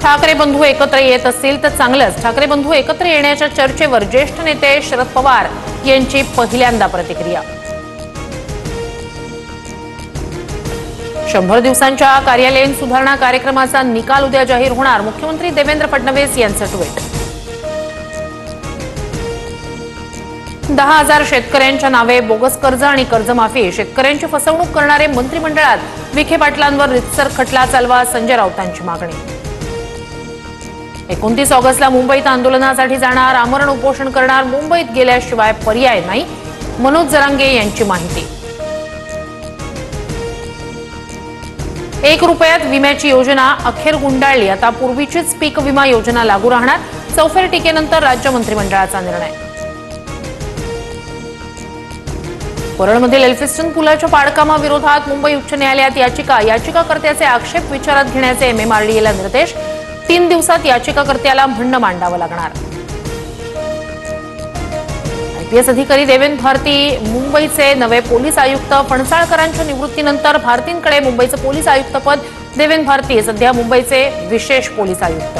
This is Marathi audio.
ठाकरे बंधू एकत्र येत असतील तर चांगलंच। ठाकरे बंधू एकत्र येण्याच्या चर्चेवर ज्येष्ठ नेते शरद पवार यांची पहिल्यांदा प्रतिक्रिया। 100 दिवसांच्या कार्यालयीन सुधारणा कार्यक्रमाचा निकाल उद्या जाहीर होणार, मुख्यमंत्री देवेंद्र फडणवीस यांचं ट्विट। 10,000 शेतकऱ्यांच्या नावे बोगस कर्ज आणि कर्जमाफी, शेतकऱ्यांची फसवणूक करणारे मंत्रिमंडळात, विखे पाटलांवर रितसर खटला चालवा, संजय राऊतांची मागणी। 29 ऑगस्टला मुंबईत आंदोलनासाठी जाणार, आमरण उपोषण करणार, मुंबईत गेल्याशिवाय पर्याय नाही, मनोज जरांगे यांची माहिती। 1 रुपयात विम्याची योजना अखेर गुंडाळली, आता पूर्वीचीच पीक विमा योजना लागू राहणार, चौफेर टीकेनंतर राज्य मंत्रिमंडळाचा निर्णय। परळमधील एल्फिस्टन पुलाच्या पाडकामाविरोधात मुंबई उच्च न्यायालयात याचिकाकर्त्याचे आक्षेप विचारात घेण्याचे एमएमआरडीएला निर्देश, 3 दिवसात याचिकाकर्त्याला म्हणणं मांडावं लागणार। आयपीएस अधिकारी देवेंद्र भारती मुंबईचे नवे पोलीस आयुक्त, फणसाळकरांच्या निवृत्तीनंतर भारतींकडे मुंबईचं पोलीस आयुक्तपद, देवेंद्र भारती सध्या मुंबईचे विशेष पोलीस आयुक्त।